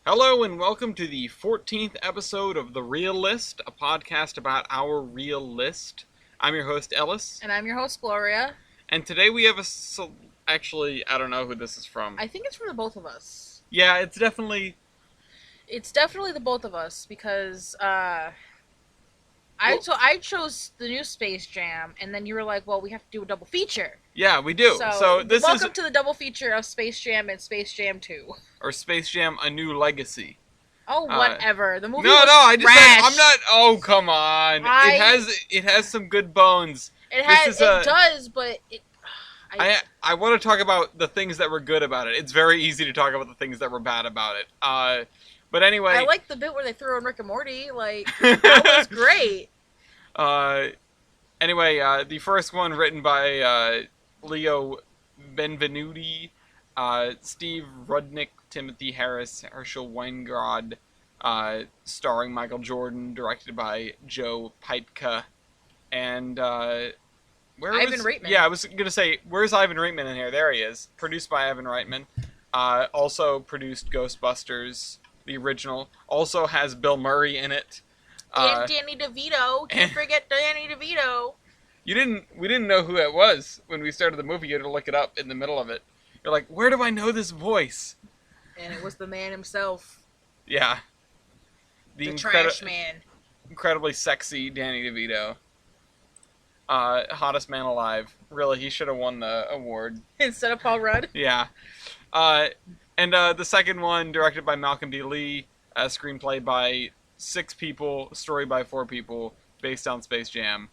Hello and welcome to the 14th episode of The Real List, a podcast about our real list. I'm your host, Ellis. And I'm your host, Gloria. And today we have actually, I don't know who this is from. I think it's from the both of us. Yeah, it's definitely... It's definitely the both of us, because, I chose the new Space Jam, and then you were like, well, we have to do a double feature. Yeah, we do. So this welcome to the double feature of Space Jam and Space Jam 2. Or Space Jam: A New Legacy. Oh, whatever. The movie No, was I just trash. said, I'm not... Oh, come on. It has some good bones. It does, but... I want to talk about the things that were good about it. It's very easy to talk about the things that were bad about it. But anyway... I like the bit where they threw in Rick and Morty. Like, that was great. Anyway, the first one written by Leo Benvenuti, Steve Rudnick, Timothy Harris, Herschel Weingrod, starring Michael Jordan, directed by Joe Pytka, and Ivan Reitman. Yeah, I was gonna say, where's Ivan Reitman in here? There he is. Produced by Ivan Reitman. Also produced Ghostbusters, the original. Also has Bill Murray in it. And Danny Devito. Can't forget Danny DeVito. We didn't know who that was when we started the movie. You had to look it up in the middle of it. You're like, where do I know this voice? And it was the man himself. Yeah. The trash man. Incredibly sexy Danny DeVito. Hottest man alive. Really, he should have won the award. Instead of Paul Rudd? Yeah. And the second one, directed by Malcolm D. Lee, screenplay by 6 people, story by 4 people, based on Space Jam.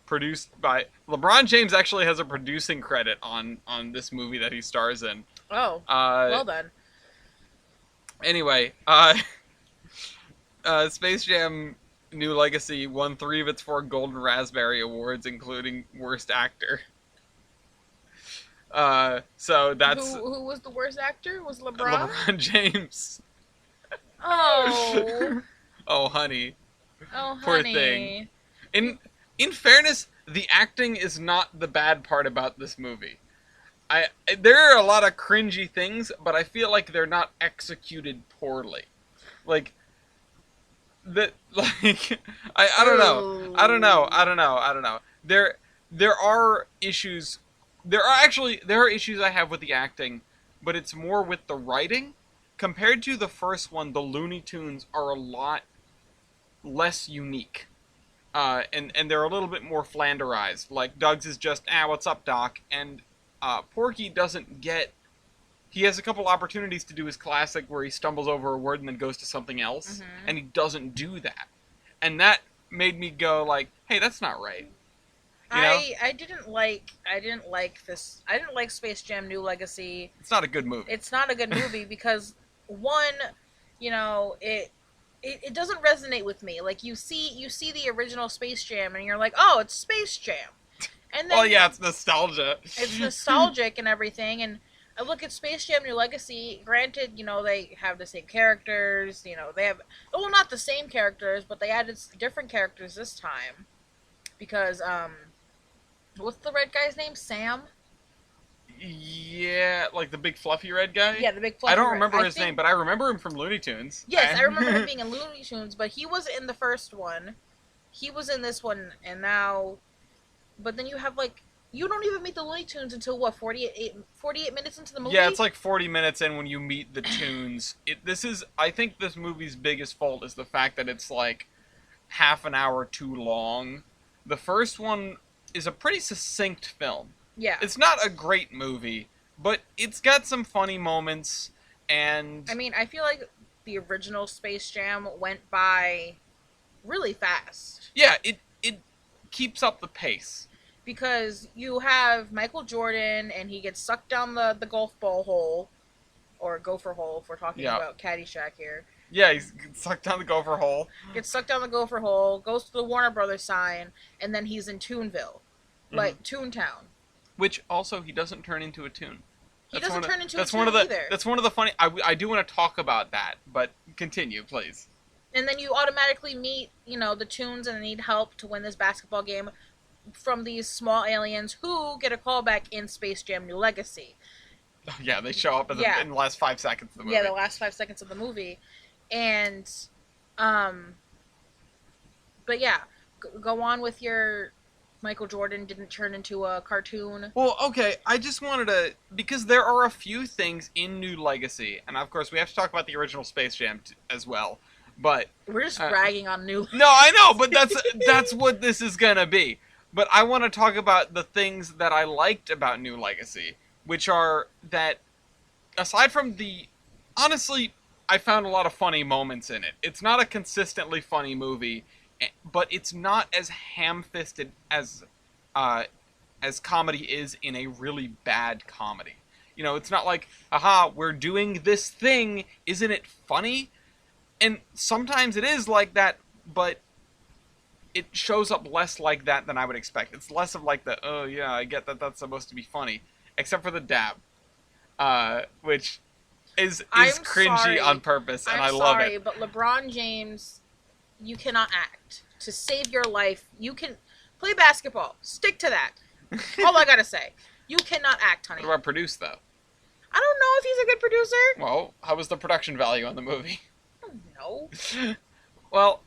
Produced by... LeBron James actually has a producing credit on this movie that he stars in. Oh, well done. Anyway, Space Jam New Legacy won 3 of its 4 Golden Raspberry Awards, including Worst Actor. So that's... Who was the worst actor? Was LeBron? LeBron James. Oh. Oh, honey. Oh, honey. Poor thing. In fairness, the acting is not the bad part about this movie. There are a lot of cringy things, but I feel like they're not executed poorly. I don't know. There are issues. There are issues I have with the acting, but it's more with the writing. Compared to the first one, the Looney Tunes are a lot less unique. And they're a little bit more Flanderized. Like, Doug's is just, what's up, Doc? And Porky doesn't get... He has a couple opportunities to do his classic where he stumbles over a word and then goes to something else, and he doesn't do that. And that made me go like, hey, that's not right. You know? I didn't like this. I didn't like Space Jam New Legacy. It's not a good movie. It's not a good movie because, one, it doesn't resonate with me. Like, you see the original Space Jam and you're like, oh, it's Space Jam. And then, well, yeah, it's nostalgia. It's nostalgic and everything, and I look at Space Jam New Legacy, granted, they have the same characters, they have, well, not the same characters, but they added different characters this time. Because, what's the red guy's name? Sam? Yeah, like the big fluffy red guy? Yeah, the big fluffy I don't remember his name, but I remember him from Looney Tunes. Yes, I remember him being in Looney Tunes, but he was in the first one. He was in this one, and now... But then you have, you don't even meet the Looney Tunes until, 48 minutes into the movie? Yeah, it's like 40 minutes in when you meet the Tunes. I think this movie's biggest fault is the fact that it's, half an hour too long. The first one is a pretty succinct film. Yeah. It's not a great movie, but it's got some funny moments, and... I mean, I feel like the original Space Jam went by really fast. Yeah, it keeps up the pace. Because you have Michael Jordan, and he gets sucked down the golf ball hole, or gopher hole, if we're talking about Caddyshack here. Yeah, he's sucked down the gopher hole. Gets sucked down the gopher hole, goes to the Warner Brothers sign, and then he's in Toonville. Toontown. Which, also, he doesn't turn into a toon. He doesn't turn into a toon either. That's one of the funny... I do want to talk about that, but continue, please. And then you automatically meet, the Toons and need help to win this basketball game from these small aliens who get a callback in Space Jam New Legacy. Yeah, they show up Yeah. in the last 5 seconds of the movie. Yeah, the last 5 seconds of the movie, and um, but yeah, go on with your Michael Jordan didn't turn into a cartoon. Well, okay, I just wanted to, because there are a few things in New Legacy, and of course we have to talk about the original Space Jam as well. But We're just bragging on New. no, I know, but that's what this is gonna be. But I want to talk about the things that I liked about New Legacy, which are that aside from the, honestly, I found a lot of funny moments in it. It's not a consistently funny movie, but it's not as ham-fisted uh, as comedy is in a really bad comedy. You know, it's not like, aha, we're doing this thing, isn't it funny? And sometimes it is like that, but it shows up less like that than I would expect. It's less of like the, oh yeah, I get that that's supposed to be funny, except for the dab, which is cringy sorry. on purpose, and I love sorry, it. but LeBron James, you cannot act. To save your life, you can play basketball. Stick to that. All I gotta say. You cannot act, honey. What about produce, though? I don't know if he's a good producer. Well, how was the production value on the movie? I don't know. Well,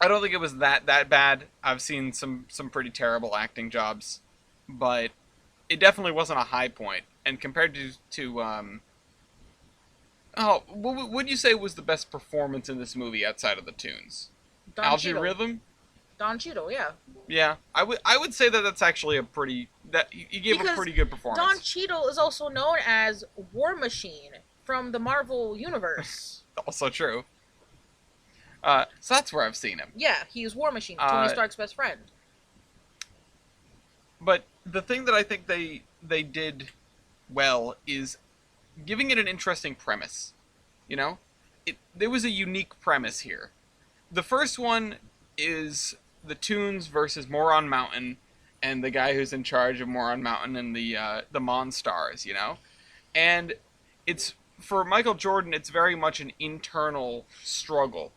I don't think it was that bad. I've seen some pretty terrible acting jobs, but it definitely wasn't a high point. And compared to what would you say was the best performance in this movie outside of the tunes? Don Algae Cheadle. Rhythm? Don Cheadle, yeah. Yeah, I would say that that's actually a pretty, that he gave a pretty good performance. Don Cheadle is also known as War Machine from the Marvel Universe. Also true. So that's where I've seen him. Yeah, he's War Machine, Tony Stark's best friend. But the thing that I think they did well is giving it an interesting premise. You know? There was a unique premise here. The first one is the Toons versus Moron Mountain and the guy who's in charge of Moron Mountain and the Monstars, you know? And it's, for Michael Jordan, it's very much an internal struggle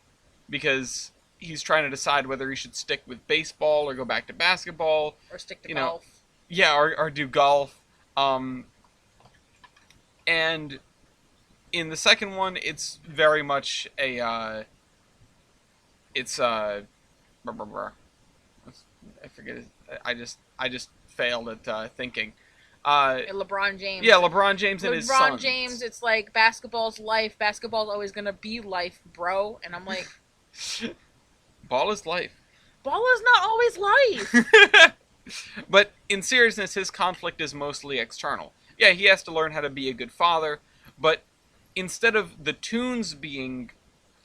because he's trying to decide whether he should stick with baseball or go back to basketball. Or stick to golf. Yeah, or do golf. And in the second one, it's very much I forget it. I just failed at thinking. LeBron James. Yeah, LeBron James and his son. LeBron James, it's like basketball's life. Basketball's always gonna be life, bro. And I'm like, ball is life. Ball is not always life. But in seriousness, his conflict is mostly external. Yeah, he has to learn how to be a good father, but instead of the Toons being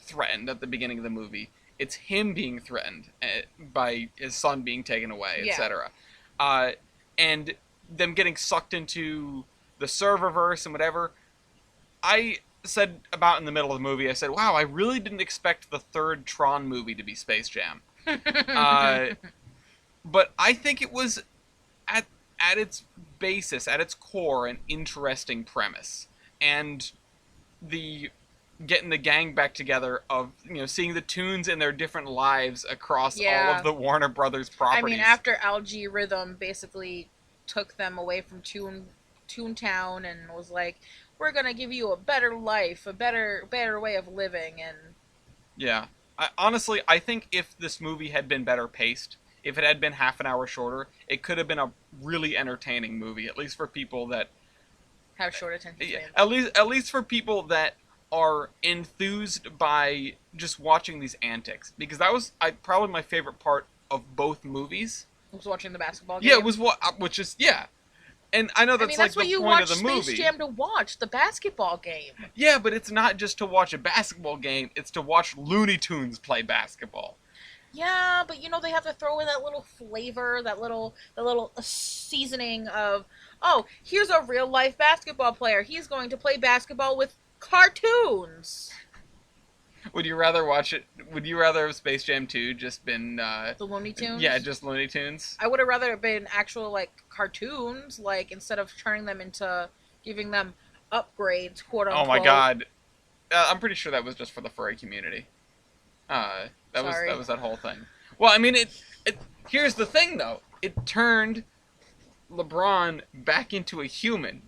threatened at the beginning of the movie, it's him being threatened by his son being taken away, etc. And them getting sucked into the serververse and whatever. I said about in the middle of the movie, I said, wow, I really didn't expect the third Tron movie to be Space Jam. But I think it was, at its basis, at its core, an interesting premise. And the getting the gang back together of, seeing the Toons in their different lives across all of the Warner Brothers properties. I mean, after Algae Rhythm basically took them away from Toontown and was like, we're gonna give you a better life, a better way of living, and... Yeah. Honestly, I think if this movie had been better paced, if it had been half an hour shorter, it could have been a really entertaining movie, at least for people that... have short attention spans. At least for people that are enthused by just watching these antics. Because that was probably my favorite part of both movies. Was watching the basketball game? Yeah, it was which is, yeah. And I know that's that's like what the you point watch of the movie. Space Jam to watch, the basketball game. Yeah, but it's not just to watch a basketball game, it's to watch Looney Tunes play basketball. Yeah, but they have to throw in that little flavor, that little seasoning of, oh, here's a real life basketball player. He's going to play basketball with cartoons. Would you rather watch it? Would you rather have Space Jam 2 just been the Looney Tunes? Yeah, just Looney Tunes. I would have rather been actual cartoons, instead of turning them into giving them upgrades, quote unquote. Oh my god, I'm pretty sure that was just for the furry community. That was that whole thing. Well, I mean, it. Here's the thing, though. It turned LeBron back into a human.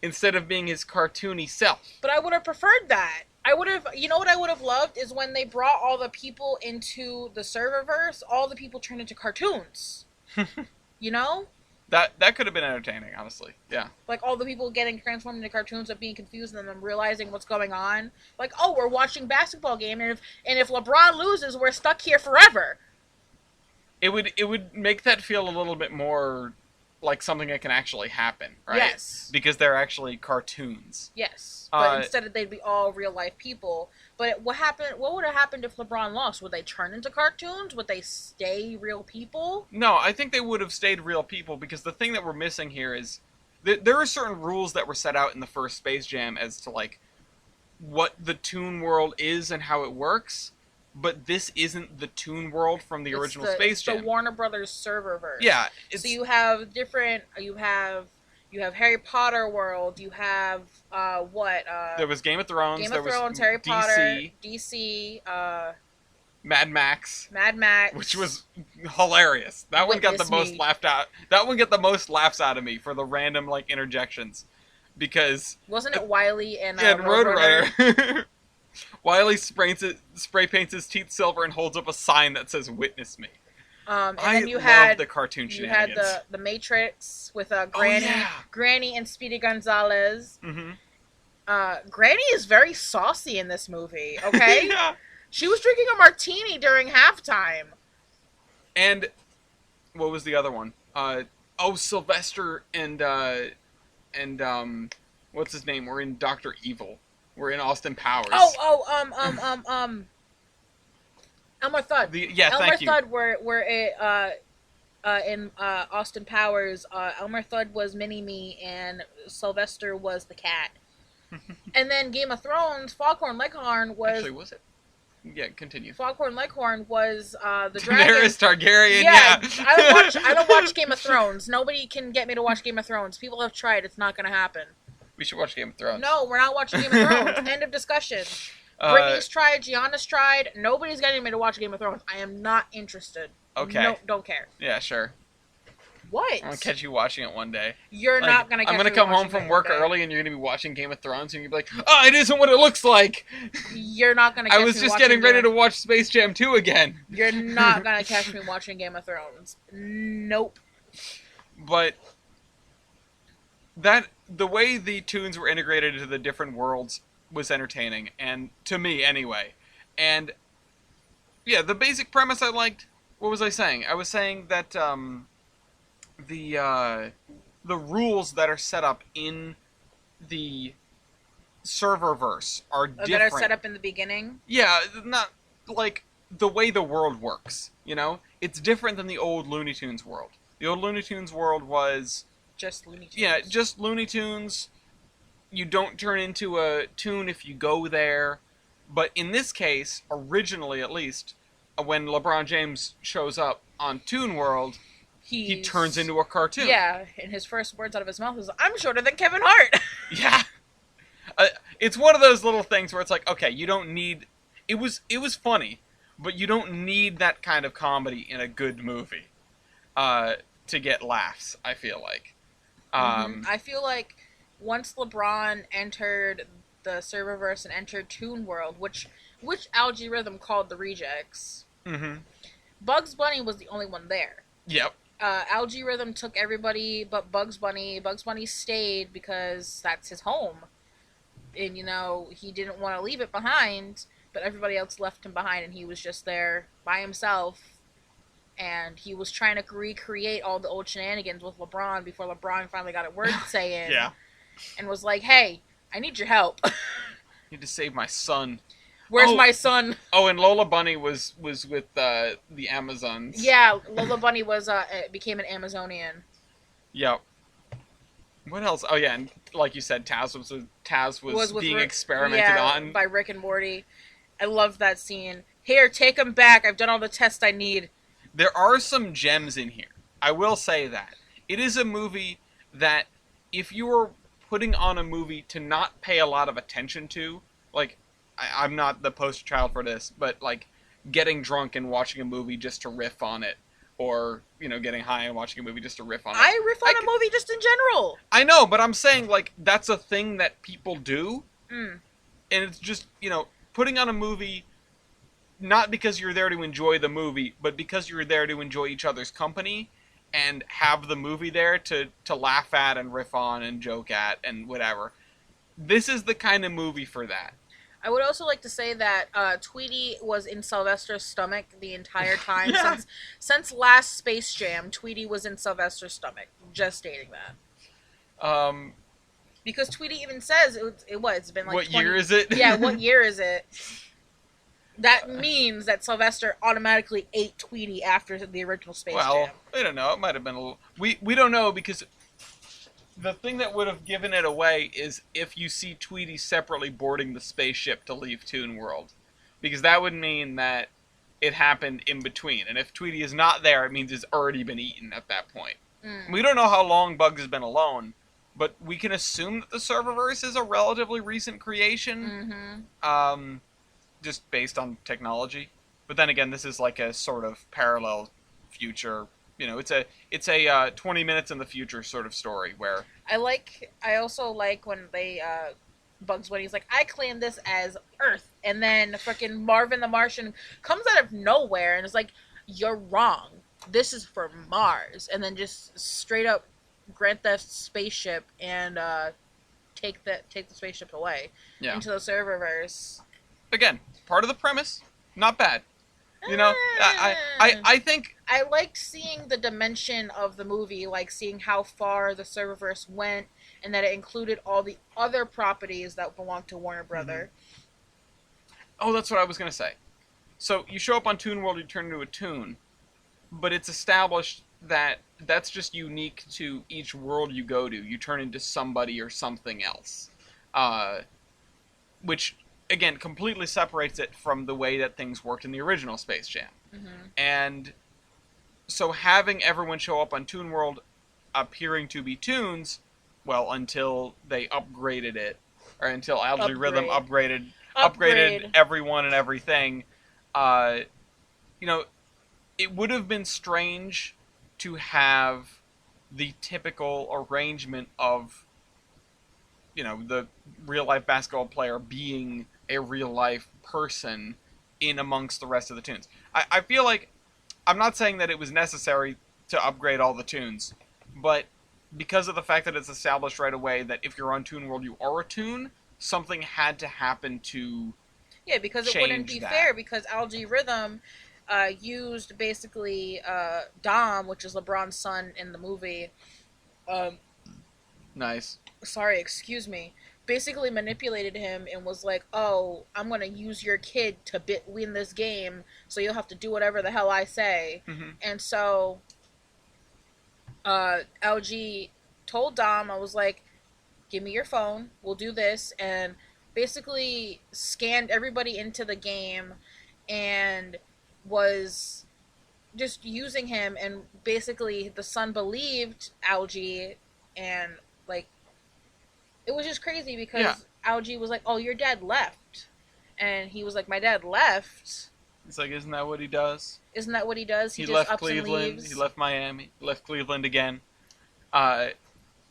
instead of being his cartoony self. But I would have preferred that. I would have, you know what I would have loved is when they brought all the people into the serververse, all the people turned into cartoons. You know? That could have been entertaining, honestly. Yeah. Like all the people getting transformed into cartoons of being confused and then realizing what's going on. Like, oh, we're watching basketball game, and if LeBron loses, we're stuck here forever. It would make that feel a little bit more like something that can actually happen, right? Yes. Because they're actually cartoons. Yes. But instead they'd be all real life people. But what would have happened if LeBron lost? Would they turn into cartoons? Would they stay real people? No, I think they would have stayed real people, because the thing that we're missing here is there are certain rules that were set out in the first Space Jam as to like what the Toon World is and how it works. But this isn't the Toon World from the original Space Jam. It's the Warner Brothers serververse. Yeah. So you have different. You have Harry Potter world. You have what? There was Game of Thrones. Game of Thrones, Harry Potter, DC. Mad Max. Mad Max, which was hilarious. That one got the most laughed out. That one got the most laughs out of me for the random like interjections, because wasn't it Wily and Roadrunner? Wiley spray paints his teeth silver and holds up a sign that says "Witness me." And I then you love had the cartoon you shenanigans. had the Matrix with Granny and Speedy Gonzalez. Mm-hmm. Granny is very saucy in this movie. Okay, Yeah. She was drinking a martini during halftime. And what was the other one? Sylvester and what's his name? We're in Dr. Evil. We're in Austin Powers. Elmer Fudd. Elmer Fudd were in Austin Powers. Elmer Fudd was Mini-Me and Sylvester was the cat. And then Game of Thrones, Foghorn Leghorn was... Actually, was it? Yeah, continue. Foghorn Leghorn was the dragon. Daenerys Targaryen, yeah. I don't watch Game of Thrones. Nobody can get me to watch Game of Thrones. People have tried. It's not going to happen. We should watch Game of Thrones. No, we're not watching Game of Thrones. End of discussion. Brittany's tried. Gianna's tried. Nobody's getting me to watch Game of Thrones. I am not interested. Okay. No, don't care. Yeah, sure. What? I'm going to catch you watching it one day. You're not going to catch me I'm going to come home from work early and you're going to be watching Game of Thrones and you're going to be like, oh, it isn't what it looks like. You're not going to catch me I was just getting ready to watch Space Jam 2 again. You're not going to catch me watching Game of Thrones. Nope. But the way the tunes were integrated into the different worlds was entertaining, and to me anyway. And yeah, the basic premise I liked. What was I saying? I was saying that the rules that are set up in the serververse are different. That are set up in the beginning? Yeah, not like the way the world works, you know? It's different than the old Looney Tunes world. The old Looney Tunes world was just Looney Tunes. Yeah, just Looney Tunes. You don't turn into a toon if you go there. But in this case, originally at least, when LeBron James shows up on Toon World, he turns into a cartoon. Yeah, and his first words out of his mouth was, "I'm shorter than Kevin Hart." Yeah. It's one of those little things where it's like, okay, you don't need... It was funny, but you don't need that kind of comedy in a good movie to get laughs, I feel like. I feel like once LeBron entered the serververse and entered Toon World, which Algae Rhythm called the Rejects, Bugs Bunny was the only one there. Yep. Algae Rhythm took everybody but Bugs Bunny. Bugs Bunny stayed because that's his home. And, you know, he didn't want to leave it behind, but everybody else left him behind, and he was just there by himself. And he was trying to recreate all the old shenanigans with LeBron before LeBron finally got a word to say in. Yeah. And was like, hey, I need your help. I need to save my son. Where's my son? Oh, and Lola Bunny was with the Amazons. Yeah, Lola Bunny became an Amazonian. Yep. What else? Oh yeah, and like you said, Taz was being experimented on by Rick and Morty. I loved that scene. Here, take him back. I've done all the tests I need. There are some gems in here. I will say that. It is a movie that, if you were putting on a movie to not pay a lot of attention to, like, I'm not the poster child for this, but, like, getting drunk and watching a movie just to riff on it, or getting high and watching a movie just to riff on it. I riff on a movie just in general. I know, but I'm saying like that's a thing that people do, Mm. and it's just putting on a movie not because you're there to enjoy the movie, but because you're there to enjoy each other's company and have the movie there to laugh at and riff on and joke at and whatever. This is the kind of movie for that. I would also like to say that Tweety was in Sylvester's stomach the entire time. Yeah. Since last Space Jam, Tweety was in Sylvester's stomach. Just stating that. Because Tweety even says it's been like what 20... year is it? Yeah, what year is it? That means that Sylvester automatically ate Tweety after the original Space Jam. I don't know. It might have been a little... We don't know because the thing that would have given it away is if you see Tweety separately boarding the spaceship to leave Toon World. Because that would mean that it happened in between. And if Tweety is not there, it means it's already been eaten at that point. Mm. We don't know how long Bugs has been alone, but we can assume that the Serververse is a relatively recent creation. Mm-hmm. Just based on technology. But then again, this is like a sort of parallel future. It's a 20 minutes in the future sort of story where I also like when they Bugs when he's like, I claim this as Earth, and then fucking Marvin the Martian comes out of nowhere and is like, you're wrong. This is for Mars, and then just straight up Grand Theft spaceship and take the spaceship away into the Serververse. Again, part of the premise, not bad. I think I liked seeing the dimension of the movie, like seeing how far the Serververse went, and that it included all the other properties that belong to Warner Brother. Mm-hmm. Oh, that's what I was gonna say. So you show up on Toon World, you turn into a toon, but it's established that that's just unique to each world you go to. You turn into somebody or something else, which again completely separates it from the way that things worked in the original Space Jam. Mm-hmm. And so having everyone show up on Toon World appearing to be toons, well, until they upgraded it, or until Algae Rhythm upgraded everyone and everything, it would have been strange to have the typical arrangement of the real life basketball player being a real life person in amongst the rest of the toons. I feel like I'm not saying that it was necessary to upgrade all the toons, but because of the fact that it's established right away that if you're on Toon World you are a toon, something had to happen to because it wouldn't be fair, because Algae Rhythm used basically Dom, which is LeBron's son in the movie. Nice. Sorry, excuse me. Basically manipulated him and was like, oh, I'm going to use your kid to win this game, so you'll have to do whatever the hell I say. Mm-hmm. And so LG told Dom, I was like, give me your phone, we'll do this, and basically scanned everybody into the game and was just using him, and basically the son believed Algae, and like it was just crazy because Algae was like, oh, your dad left, and he was like, my dad left. It's like, isn't that what he does? Isn't that what he does? He just left ups Cleveland, and leaves. he left Miami, left Cleveland again.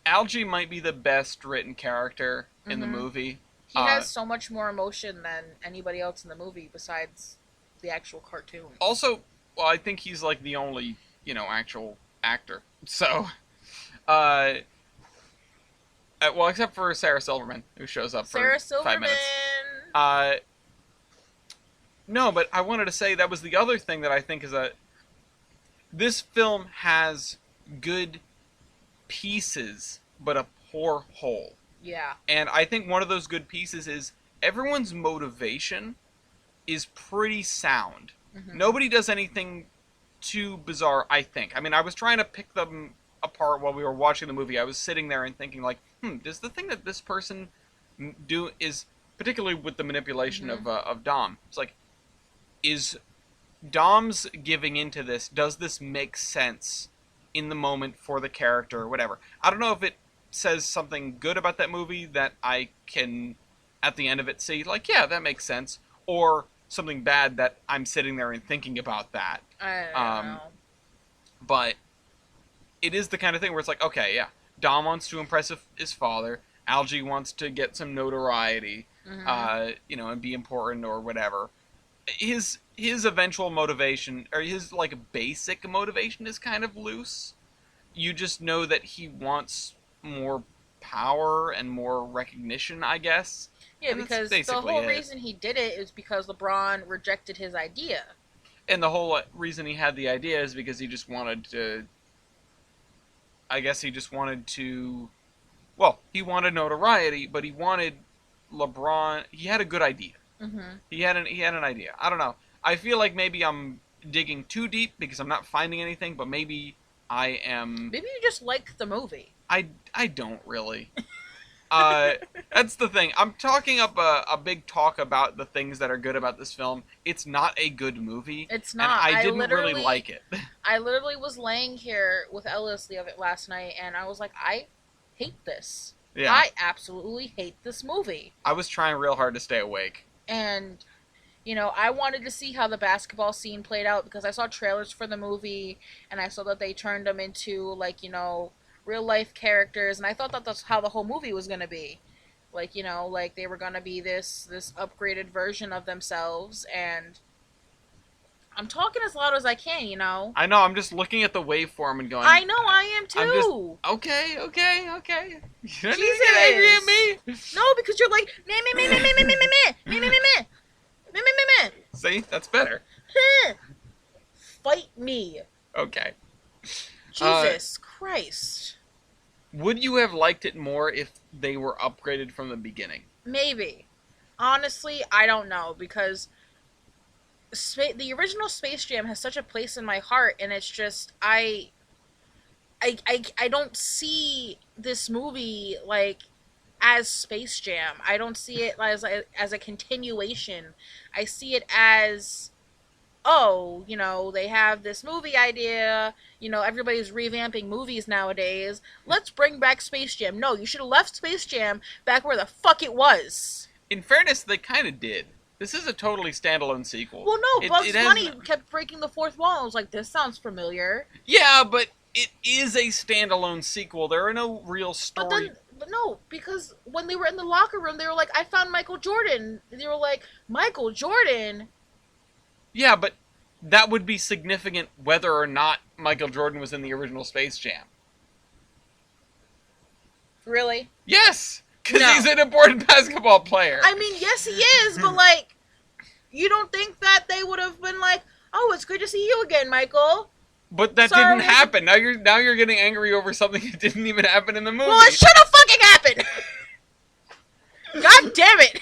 Algae might be the best written character in the movie. He has so much more emotion than anybody else in the movie besides the actual cartoon. Also, well, I think he's like the only, actual actor. So, well, except for Sarah Silverman, who shows up for 5 minutes. No, but I wanted to say that was the other thing that I think is this film has good pieces, but a poor whole. Yeah. And I think one of those good pieces is everyone's motivation is pretty sound. Mm-hmm. Nobody does anything too bizarre, I think. I mean, I was trying to pick them apart while we were watching the movie. I was sitting there and thinking, like, does the thing that this person do is, particularly with the manipulation of Dom, it's like, is Dom's giving into this, does this make sense in the moment for the character or whatever? I don't know if it says something good about that movie that I can, at the end of it, see, like, yeah, that makes sense, or something bad that I'm sitting there and thinking about that. I don't know. but it is the kind of thing where it's like, okay, yeah, Dom wants to impress his father. Algie wants to get some notoriety, and be important or whatever. His eventual motivation, or his like basic motivation, is kind of loose. You just know that he wants more power and more recognition, I guess. Yeah, And that's because the basically whole it. reason he did it is because LeBron rejected his idea. And the whole reason he had the idea is because he just wanted to. I guess he just wanted to. Well, he wanted notoriety, but he wanted LeBron. He had a good idea. Mm-hmm. He had an idea. I don't know. I feel like maybe I'm digging too deep because I'm not finding anything, but maybe I am. Maybe you just like the movie. I don't really. That's the thing. I'm talking up a big talk about the things that are good about this film. It's not a good movie. It's not. And I didn't really like it. I literally was laying here with Ellis the other last night, and I was like, I hate this. Yeah. I absolutely hate this movie. I was trying real hard to stay awake. And, I wanted to see how the basketball scene played out because I saw trailers for the movie, and I saw that they turned them into, real life characters, and I thought that that's how the whole movie was going to be. Like they were going to be this upgraded version of themselves, and I'm talking as loud as I can, I know, I'm just looking at the waveform and going... I know, I am too! Okay. You don't need to Jesus! get angry at me! No, because you're like, meh, meh, meh, meh, meh, meh, meh, meh, meh, meh, meh, meh, meh, meh, meh, meh. See? That's better. Fight me. Okay. Jesus Christ. Would you have liked it more if they were upgraded from the beginning? Maybe. Honestly, I don't know, because the original Space Jam has such a place in my heart, and it's just, I don't see this movie, as Space Jam. I don't see it as a continuation. I see it as... oh, they have this movie idea, everybody's revamping movies nowadays. Let's bring back Space Jam. No, you should have left Space Jam back where the fuck it was. In fairness, they kind of did. This is a totally standalone sequel. Well, no, Bugs Bunny kept breaking the fourth wall. I was like, this sounds familiar. Yeah, but it is a standalone sequel. There are no real story... But no, because when they were in the locker room, they were like, I found Michael Jordan. They were like, Michael Jordan? Yeah, but that would be significant whether or not Michael Jordan was in the original Space Jam. Really? Yes! Because he's an important basketball player. I mean, yes, he is, but, you don't think that they would have been like, oh, it's good to see you again, Michael? But that didn't happen. Now you're getting angry over something that didn't even happen in the movie. Well, it should have fucking happened! God damn it!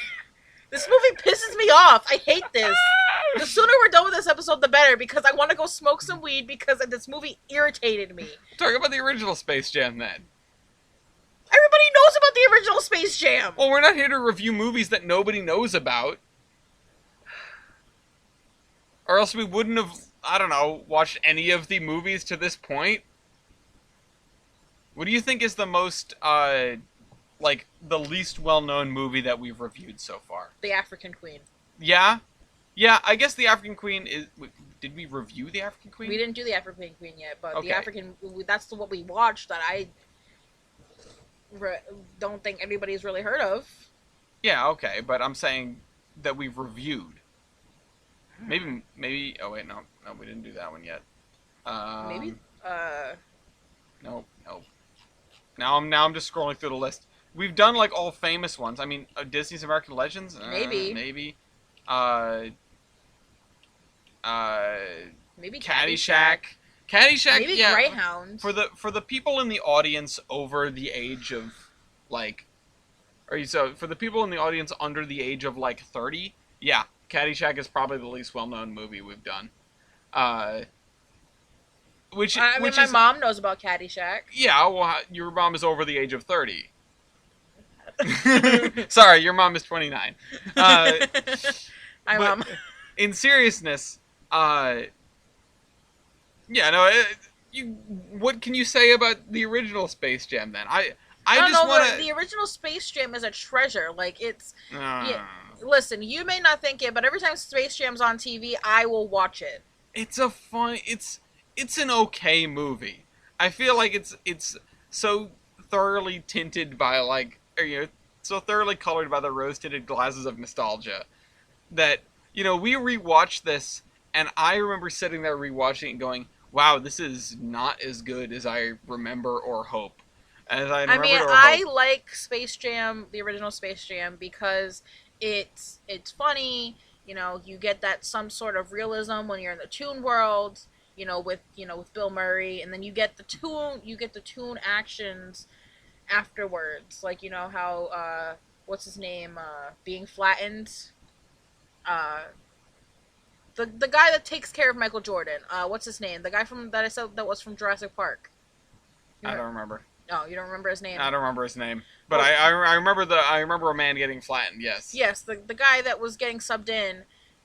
This movie pisses me off. I hate this. The sooner we're done with this episode, the better, because I want to go smoke some weed because this movie irritated me. Talk about the original Space Jam, then. Everybody knows about the original Space Jam! Well, we're not here to review movies that nobody knows about. Or else we wouldn't have, I don't know, watched any of the movies to this point. What do you think is the most, the least well-known movie that we've reviewed so far? The African Queen. Yeah? Yeah, I guess the African Queen is... Did we review the African Queen? We didn't do the African Queen yet, but Okay. the African... That's what we watched that I don't think anybody's really heard of. Yeah, okay, but I'm saying that we've reviewed. Maybe... Oh, wait, no, we didn't do that one yet. Maybe? Nope. Now I'm just scrolling through the list. We've done, all famous ones. I mean, Disney's American Legends? Maybe. Maybe Caddyshack. Caddyshack, Maybe yeah. Greyhound. For the people in the audience over the age of, for the people in the audience under the age of, 30, yeah, Caddyshack is probably the least well-known movie we've done. My mom knows about Caddyshack. Yeah, well, your mom is over the age of 30. Sorry, your mom is 29. Hi, Mom. In seriousness, what can you say about the original Space Jam then? I just want to... The original Space Jam is a treasure. Listen, you may not think it, but every time Space Jam's on TV, I will watch it. It's a fun... it's an okay movie. I feel like it's so thoroughly tinted by like, or, so thoroughly colored by the rose tinted glasses of nostalgia that we rewatched this, and I remember sitting there rewatching it, going, "Wow, this is not as good as I remember or hope." As I I mean, remembered or I hope. like Space Jam, the original Space Jam, because it's funny. You know, you get that some sort of realism when you're in the Toon world. With Bill Murray, and then you get the Toon actions afterwards. Like how what's his name being flattened. Uh, the guy that takes care of Michael Jordan. What's his name? The guy from that I said that was from Jurassic Park. I don't remember. No, you don't remember his name. I don't remember his name, but Well, I remember a man getting flattened. Yes. yes, the guy that was getting subbed in,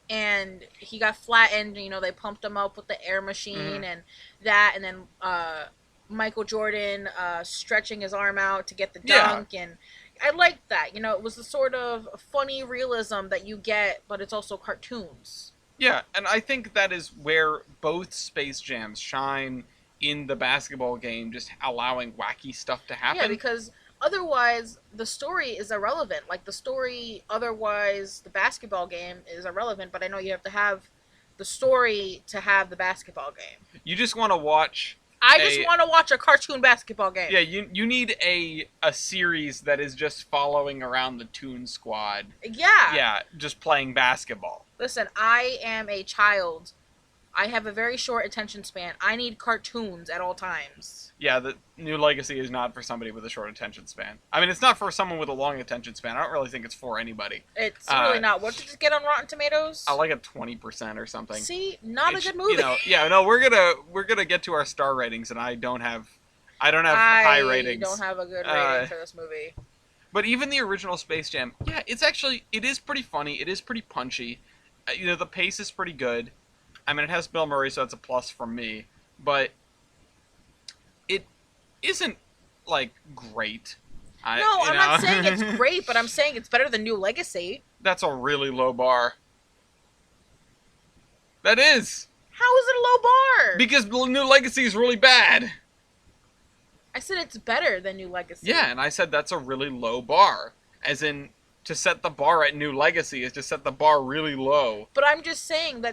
and he got flattened. They pumped him up with the air machine and that, and then Michael Jordan stretching his arm out to get the dunk, and I liked that. It was the sort of funny realism that you get, but it's also cartoons. Yeah, and I think that is where both Space Jams shine in the basketball game, just allowing wacky stuff to happen. Yeah, because otherwise the story is irrelevant. Like the story, otherwise the basketball game is irrelevant. But I know you have to have the story to have the basketball game. You just want to watch. I just want to watch a cartoon basketball game. Yeah, you need a series that is just following around the Toon Squad. Yeah. Yeah, just playing basketball. Listen, I am a child. I have a very short attention span. I need cartoons at all times. Yeah, the New Legacy is not for somebody with a short attention span. I mean, it's not for someone with a long attention span. I don't really think it's for anybody. It's really not. What did it get on Rotten Tomatoes? I like a 20% or something. See, not a good movie. No, we're gonna get to our star ratings, and I don't have high ratings. I don't have a good rating for this movie. But even the original Space Jam, yeah, it is pretty funny. It is pretty punchy. The pace is pretty good. I mean, it has Bill Murray, so that's a plus from me. But it isn't, like, great. I'm not saying it's great, but I'm saying it's better than New Legacy. That's a really low bar. That is. How is it a low bar? Because New Legacy is really bad. I said it's better than New Legacy. Yeah, and I said that's a really low bar. As in, to set the bar at New Legacy is to set the bar really low. But I'm just saying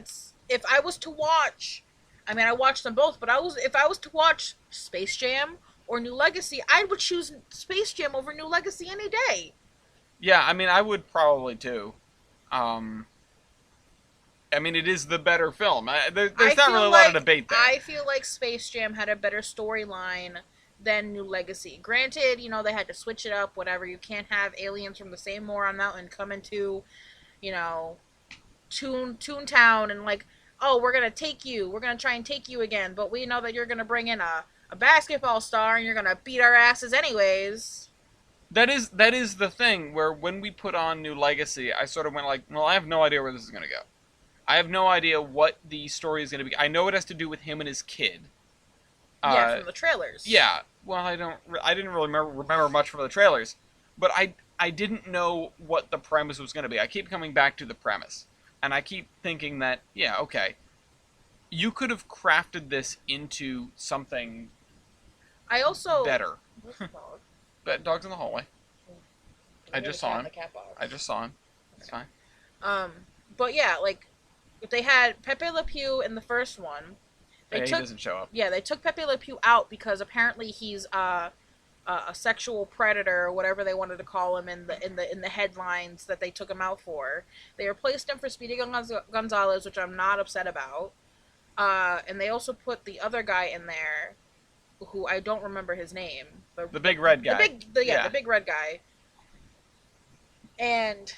if I was to watch, I mean, I watched them both, but if I was to watch Space Jam or New Legacy, I would choose Space Jam over New Legacy any day. Yeah, I mean, I would probably too. I mean, it is the better film. There's not really a lot of debate there. I feel like Space Jam had a better storyline than New Legacy. Granted, they had to switch it up, whatever. You can't have aliens from the same moron mountain come into, Toontown and like, oh, we're going to try and take you again, but we know that you're going to bring in a basketball star and you're going to beat our asses anyways. That is the thing, where when we put on New Legacy, I sort of went like, well, I have no idea where this is going to go. I have no idea what the story is going to be. I know it has to do with him and his kid. Yeah, from the trailers. Yeah, well, I didn't really remember much from the trailers, but I didn't know what the premise was going to be. I keep coming back to the premise, and I keep thinking that, yeah, okay, you could have crafted this into something better. Where's the dog? That dog's in the hallway. I just saw him. The cat box. I just saw him. It's fine. But yeah, like, they had Pepe Le Pew in the first one. He doesn't show up. Yeah, they took Pepe Le Pew out because apparently he's a sexual predator or whatever they wanted to call him in the headlines that they took him out for. They replaced him for Speedy Gonzalez, which I'm not upset about. And they also put the other guy in there, who I don't remember his name. The big red guy. The big red guy. And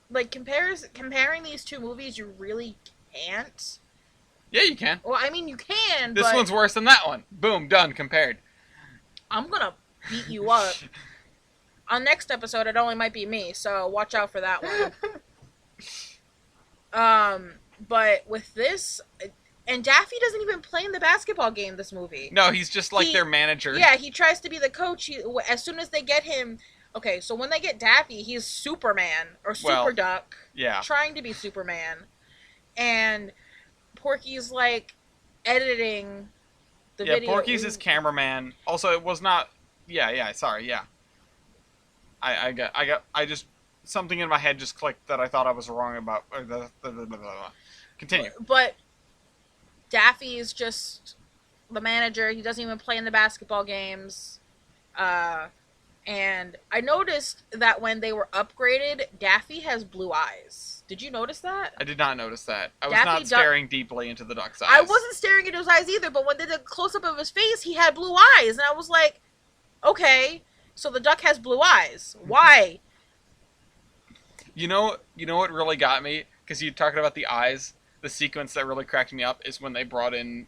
like comparing these two movies, you really can't. Yeah, you can. Well, I mean, you can. This one's worse than that one. Boom, done. Compared. I'm gonna beat you up. On next episode, it only might be me, so watch out for that one. But with this, and Daffy doesn't even play in the basketball game this movie. No, he's just like their manager. Yeah, he tries to be the coach. As soon as they get him, okay, so when they get Daffy, he's Superman or Super Duck. Yeah. Trying to be Superman, and Porky's like, editing the Yeah, video. Porky's his cameraman. Also, it was not. Yeah. Sorry. Yeah. I just something in my head just clicked that I thought I was wrong about. Continue. But Daffy is just the manager. He doesn't even play in the basketball games. Uh, and I noticed that when they were upgraded, Daffy has blue eyes. Did you notice that? I did not notice that. I was Daffy not staring deeply into the duck's eyes. I wasn't staring into his eyes either, but when they did a close up of his face, he had blue eyes, and I was like, okay, so the duck has blue eyes. Why? You know what really got me? Because you talking about the eyes. The sequence that really cracked me up is when they brought in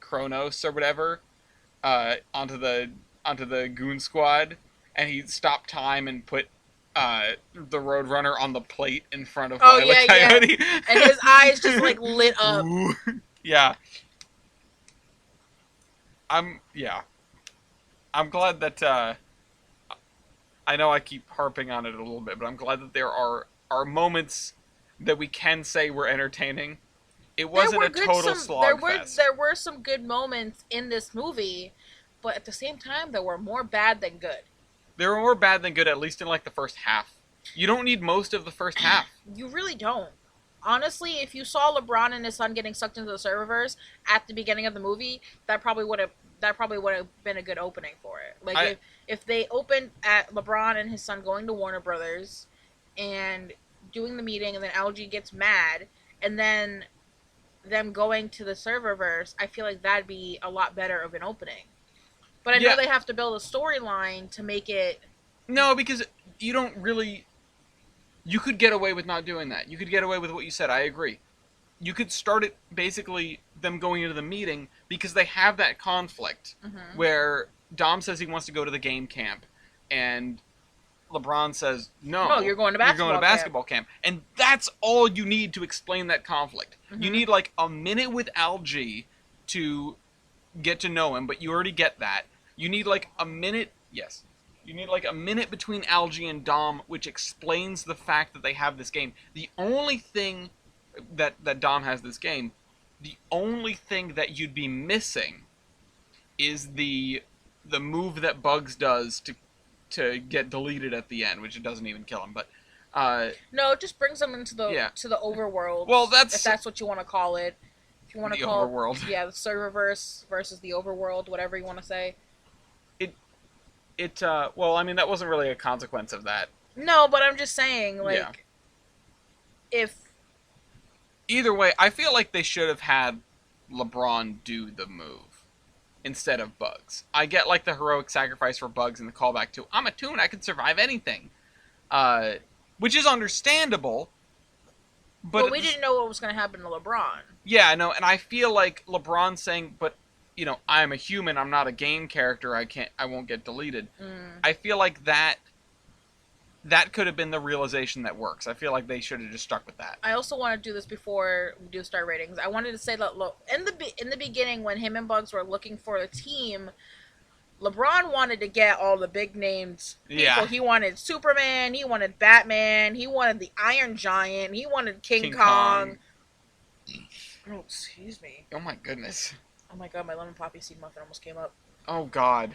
Kronos or whatever onto the goon squad, and he stopped time and put the Roadrunner on the plate in front of Wile E. Coyote. Yeah. And his eyes just like lit up. Yeah. I'm glad that I know I keep harping on it a little bit, but I'm glad that there are moments that we can say were entertaining. It wasn't a total slog fest. There were some good moments in this movie, but at the same time, there were more bad than good. There were more bad than good, at least in like the first half. You don't need most of the first half. You really don't. Honestly, if you saw LeBron and his son getting sucked into the serververse at the beginning of the movie, that probably would have been a good opening for it. Like if they opened at LeBron and his son going to Warner Brothers and doing the meeting, and then LG gets mad, and then them going to the serververse, I feel like that'd be a lot better of an opening. But I know they have to build a storyline to make it. No, because you don't really. You could get away with not doing that. You could get away with what you said. I agree. You could start it basically them going into the meeting because they have that conflict where Dom says he wants to go to the game camp, and LeBron says no. You're going to basketball camp. And that's all you need to explain that conflict. You need like a minute with LG to get to know him, but you already get that. You need like a minute. Yes. You need like a minute between Algie and Dom, which explains the fact that they have this game. The only thing that Dom has this game, the only thing that you'd be missing is the move that Bugs does to get deleted at the end, which it doesn't even kill him. But no, it just brings them into the to the overworld. Well, if that's what you want to call it. If you want to call overworld. The serververse versus the overworld, whatever you want to say. Well, I mean, that wasn't really a consequence of that. No, but I'm just saying, like, if... Either way, I feel like they should have had LeBron do the move instead of Bugs. I get, like, the heroic sacrifice for Bugs and the callback to, I'm a toon, I can survive anything. Which is understandable, but we didn't know what was going to happen to LeBron. Yeah, no, and I feel like LeBron saying, but... You know, I'm a human. I'm not a game character. I won't get deleted. I feel like that could have been the realization that works. I feel like they should have just stuck with that. I also want to do this before we do star ratings. I wanted to say that look in the beginning when him and Bugs were looking for a team, LeBron wanted to get all the big names people. Yeah. He wanted Superman. He wanted Batman. He wanted the Iron Giant. He wanted King Kong. Oh, excuse me. Oh my goodness. Oh my god, my lemon poppy seed muffin almost came up. Oh god.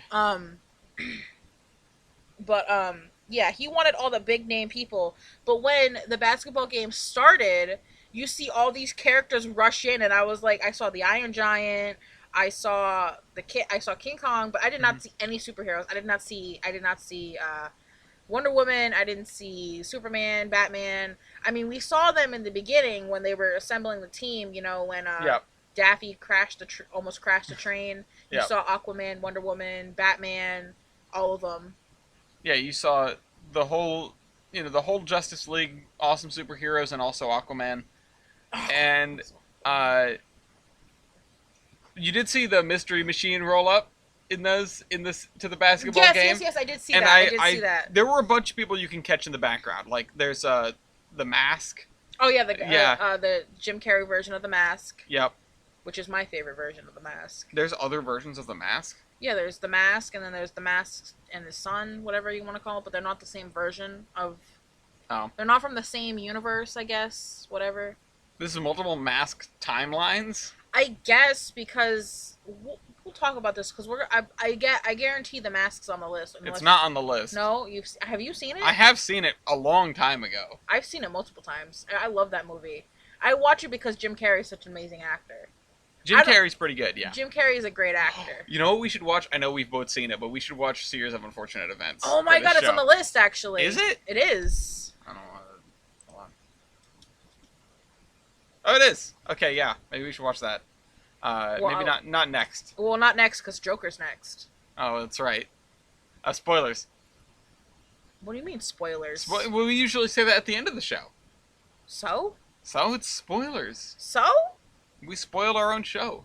Yeah, he wanted all the big name people. But when the basketball game started, you see all these characters rush in, and I was like, I saw the Iron Giant, I saw King Kong, but I did not see any superheroes. I did not see Wonder Woman. I didn't see Superman, Batman. I mean, we saw them in the beginning when they were assembling the team. You know, when Daffy almost crashed the train. You saw Aquaman, Wonder Woman, Batman, all of them. Yeah, you saw the whole Justice League, awesome superheroes, and also Aquaman. And you did see the Mystery Machine roll up in this to the basketball game. Yes, I did see that. I did see that. There were a bunch of people you can catch in the background. Like there's the Mask. Oh yeah, the Jim Carrey version of the Mask. Yep. Which is my favorite version of the Mask. There's other versions of the Mask? Yeah, there's the Mask, and then there's the Mask and his son, whatever you want to call it, but they're not the same version of... Oh. They're not from the same universe, I guess, whatever. This is multiple Mask timelines? I guess because we'll talk about this because I guarantee the mask's on the list. It's not on the list. No, have you seen it? I have seen it a long time ago. I've seen it multiple times. I love that movie. I watch it because Jim Carrey is such an amazing actor. Jim Carrey's pretty good, yeah. Jim Carrey is a great actor. You know what we should watch? I know we've both seen it, but we should watch Series of Unfortunate Events. Oh my god, it's on the list, actually. Is it? It is. I don't know. Hold on. Oh, it is. Okay, yeah. Maybe we should watch that. Maybe not next. Well, not next, because Joker's next. Oh, that's right. Spoilers. What do you mean, spoilers? Well, we usually say that at the end of the show. So? So it's spoilers. So? We spoiled our own show.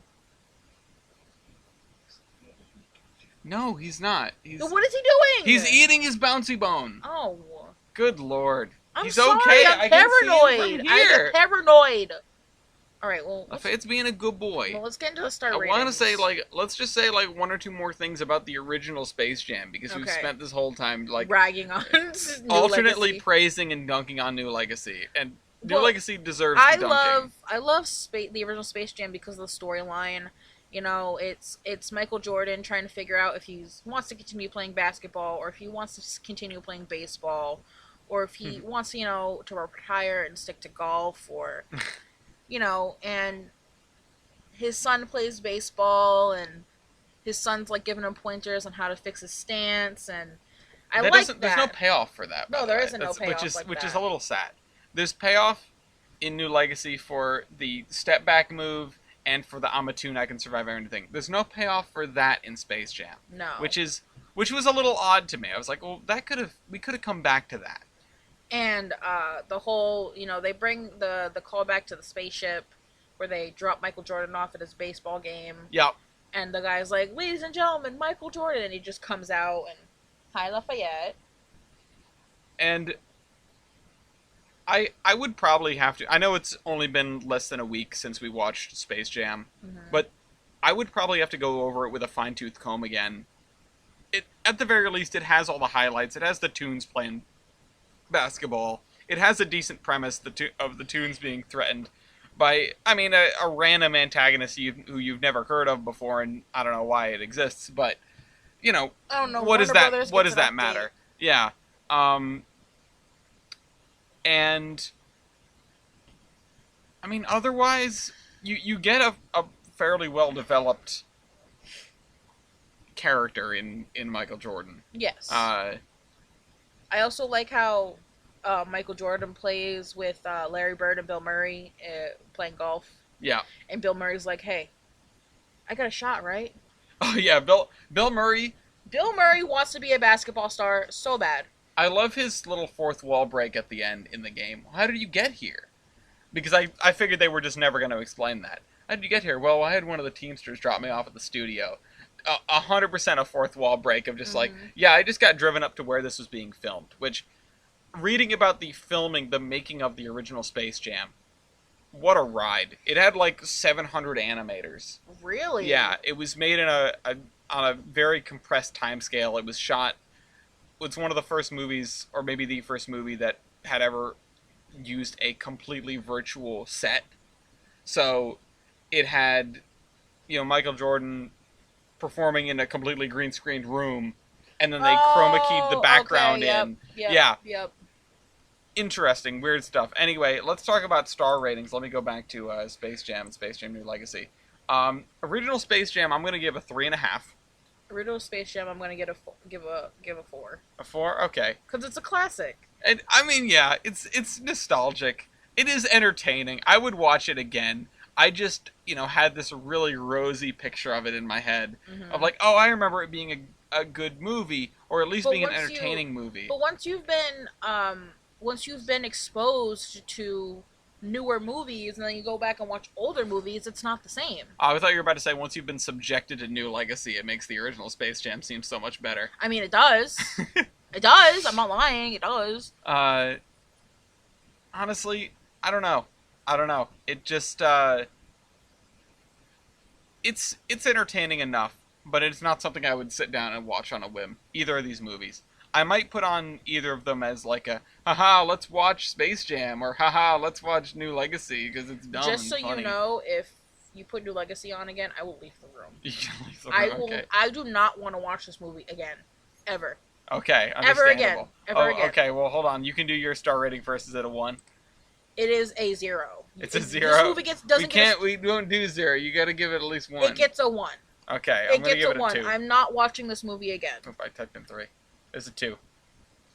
No, he's not. What is he doing? He's eating his bouncy bone. Oh. Good lord. He's sorry, okay. I'm paranoid. I get paranoid. All right, well, it's being a good boy. Well, let's get into the star ratings. I want to say, let's just say, one or two more things about the original Space Jam, because we've spent this whole time, ragging on alternately Legacy. Praising and dunking on New Legacy, and New Legacy deserves dunking. I love the original Space Jam because of the storyline. You know, it's Michael Jordan trying to figure out if he wants to continue playing basketball or if he wants to continue playing baseball, or if he wants, to retire and stick to golf, or... and his son plays baseball, and his son's giving him pointers on how to fix his stance, and I like that. There's no payoff for that. No, there isn't no payoff which is a little sad. There's payoff in New Legacy for the step back move and for the I'm a tune, I can survive anything. There's no payoff for that in Space Jam. No. Which was a little odd to me. I was like, well, we could have come back to that. And the whole, they bring the callback to the spaceship where they drop Michael Jordan off at his baseball game. Yep. And the guy's like, ladies and gentlemen, Michael Jordan. And he just comes out and, hi, Lafayette. And I would probably have to... I know it's only been less than a week since we watched Space Jam, but I would probably have to go over it with a fine-tooth comb again. At the very least, it has all the highlights. It has the tunes playing basketball. It has a decent premise of the tunes being threatened by, a random antagonist who you've never heard of before, and I don't know why it exists, but, I don't know. What does that matter? Yeah. And, otherwise, you get a fairly well-developed character in Michael Jordan. Yes. I also like how Michael Jordan plays with Larry Bird and Bill Murray playing golf. Yeah. And Bill Murray's like, hey, I got a shot, right? Oh, yeah. Bill Murray. Bill Murray wants to be a basketball star so bad. I love his little fourth wall break at the end in the game. How did you get here? Because I figured they were just never going to explain that. How did you get here? Well, I had one of the Teamsters drop me off at the studio. 100% a fourth wall break of just I just got driven up to where this was being filmed. Which, reading about the making of the original Space Jam, what a ride. It had 700 animators. Really? Yeah, it was made on a very compressed time scale. It was shot... It's one of the first movies, or maybe the first movie, that had ever used a completely virtual set. So, it had, Michael Jordan performing in a completely green-screened room, and then they chroma keyed the background in. Yep. Interesting, weird stuff. Anyway, let's talk about star ratings. Let me go back to Space Jam and Space Jam New Legacy. Original Space Jam, I'm going to give a 3.5. Original Space Jam, I'm gonna give a 4. A 4? Okay. Because it's a classic. And it's nostalgic. It is entertaining. I would watch it again. I just, had this really rosy picture of it in my head of I remember it being a good movie, or at least being an entertaining movie. But once you've been exposed to newer movies, and then you go back and watch older movies, it's not the same. I thought you were about to say once you've been subjected to New Legacy, it makes the original Space Jam seem so much better. It does. It does. I'm not lying. It does. Honestly, I don't know. It just, it's entertaining enough, but it's not something I would sit down and watch on a whim. Either of these movies. I might put on either of them as haha, let's watch Space Jam, or haha, let's watch New Legacy, because it's dumb Just so and funny. you know, if you put New Legacy on again, I will leave the room. You can leave the I room, will. okay. I do not want to watch this movie again, ever. Okay, Ever again. understandable. Ever again. Okay, well, hold on. You can do your star rating first. Is it a 1? It is a 0. It's a 0? This movie We don't do 0. You gotta give it at least 1. It gets a 1. Okay, I'm gonna give it a 1. 2. I'm not watching this movie again. Oh, I typed in 3. It's a 2.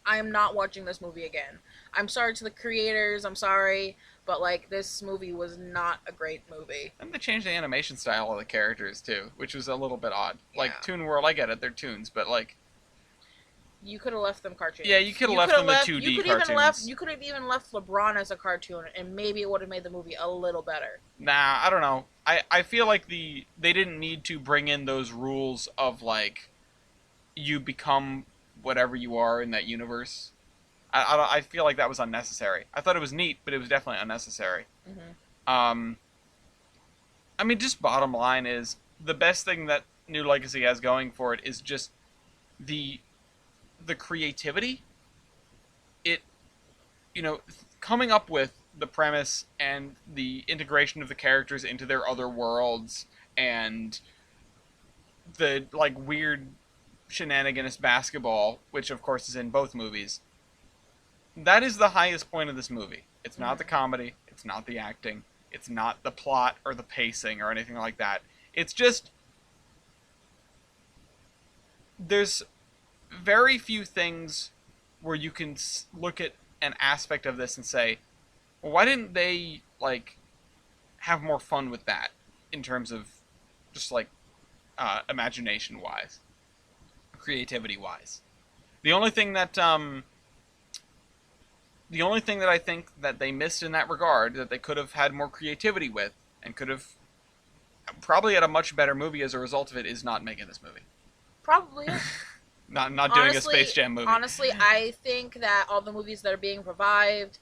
I am not watching this movie again. I'm sorry to the creators. I'm sorry, but like this movie was not a great movie. And they changed the animation style of the characters too, which was a little bit odd. Yeah. Like Toon World, I get it, they're toons, but like you could have left them cartoons. Yeah, you could have left them the 2D cartoons. You could have even left LeBron as a cartoon, and maybe it would have made the movie a little better. Nah, I don't know. I feel like they didn't need to bring in those rules of like you become whatever you are in that universe. I feel like that was unnecessary. I thought it was neat, but it was definitely unnecessary. Mm-hmm. I mean, just bottom line is the best thing that New Legacy has going for it is just the creativity. It, coming up with the premise and the integration of the characters into their other worlds and the like weird shenaniganous basketball, which of course is in both movies. That is the highest point of this movie. It's not the comedy, it's not the acting, it's not the plot or the pacing or anything like that. It's just there's very few things where you can look at an aspect of this and say, well, why didn't they like have more fun with that in terms of just like imagination wise, creativity wise. The only thing that I think that they missed in that regard, that they could have had more creativity with and could have probably had a much better movie as a result of it, is not making this movie. Probably. not doing a Space Jam movie. Honestly, I think that all the movies that are being revived,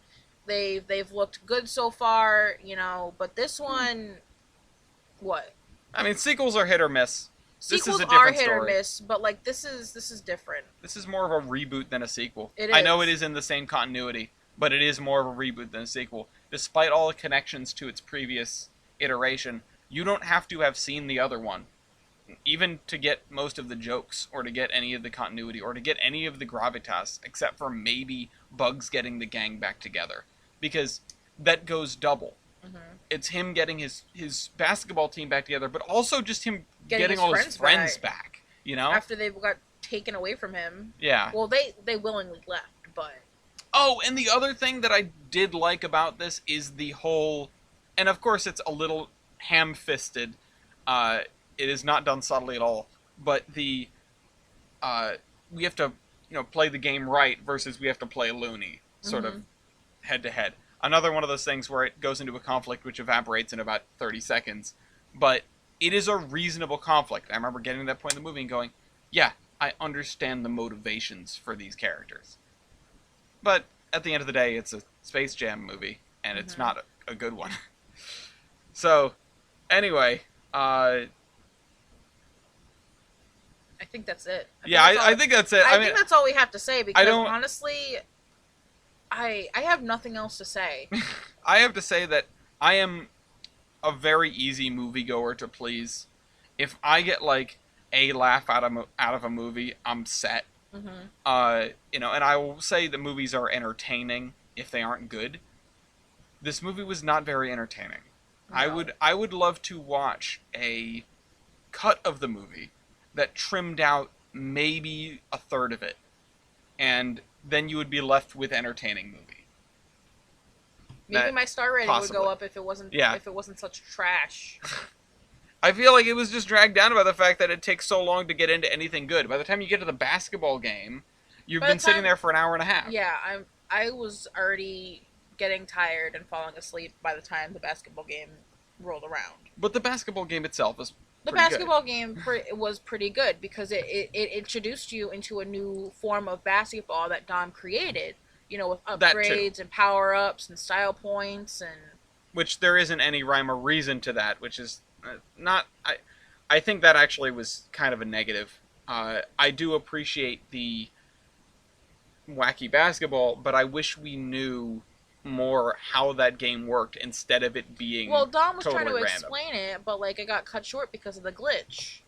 they've looked good so far, but this one, what? I mean, sequels are hit or miss. Sequels this is a different are hit story. or miss, but like this is different. This is more of a reboot than a sequel. It I know is. it is in the same continuity, but it is more of a reboot than a sequel. Despite all the connections to its previous iteration, you don't have to have seen the other one, even to get most of the jokes, or to get any of the continuity, or to get any of the gravitas, except for maybe Bugs getting the gang back together. Because that goes double. Mm-hmm. It's him getting his basketball team back together, but also just him getting all his friends back. After they got taken away from him. Yeah. Well, they willingly left, but... Oh, and the other thing that I did like about this is the whole... And of course it's a little ham-fisted. It is not done subtly at all. But we have to, play the game right versus we have to play loony, sort of head-to-head. Another one of those things where it goes into a conflict which evaporates in about 30 seconds. But it is a reasonable conflict. I remember getting to that point in the movie and going, yeah, I understand the motivations for these characters. But at the end of the day, it's a Space Jam movie, and it's not a good one. So, anyway, I think that's it. I think that's it. I think that's all we have to say, because honestly, I have nothing else to say. I have to say that I am a very easy moviegoer to please. If I get like a laugh out of a movie, I'm set. And I will say the movies are entertaining if they aren't good. This movie was not very entertaining. No. I would love to watch a cut of the movie that trimmed out maybe a third of it, and then you would be left with entertaining movie. Maybe my star rating would go up if it wasn't such trash. I feel like it was just dragged down by the fact that it takes so long to get into anything good. By the time you get to the basketball game, you've been sitting there for an hour and a half. Yeah, I was already getting tired and falling asleep by the time the basketball game rolled around. But the basketball game itself is the basketball game was pretty good because it introduced you into a new form of basketball that Dom created. With upgrades and power-ups and style points and... Which there isn't any rhyme or reason to that, which is not... I think that actually was kind of a negative. I do appreciate the wacky basketball, but I wish we knew more how that game worked instead of it being Well, Dom was trying totally to random. explain it, but like it got cut short because of the glitch.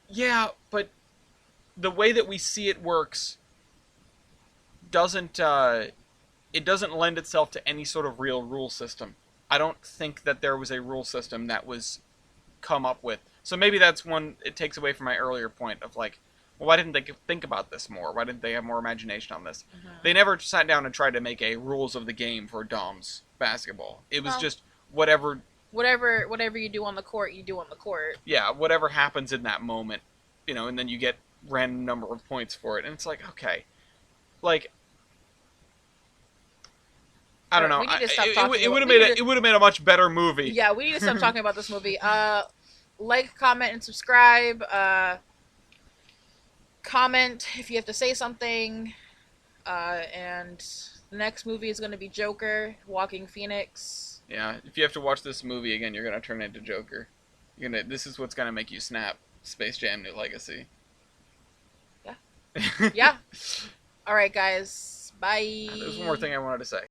Yeah, but the way that we see it works doesn't it doesn't lend itself to any sort of real rule system. I don't think that there was a rule system that was come up with. So maybe that's one. It takes away from my earlier point of like, well, why didn't they think about this more? Why didn't they have more imagination on this? Mm-hmm. They never sat down and tried to make a rules of the game for Dom's basketball. It was Well, just whatever. whatever you do on the court, you do on the court. Yeah, whatever happens in that moment, and then you get random number of points for it, and it's like, okay, like I don't know. We need to stop It talking. would have We made need it would have made a much better movie. Yeah, we need to stop talking about this movie. Like, comment, and subscribe. Comment if you have to say something. And the next movie is going to be Joker, Walking Phoenix. Yeah, if you have to watch this movie again, you're gonna turn into Joker. This is what's gonna make you snap. Space Jam: New Legacy. Yeah. Yeah. All right, guys. Bye. There's one more thing I wanted to say.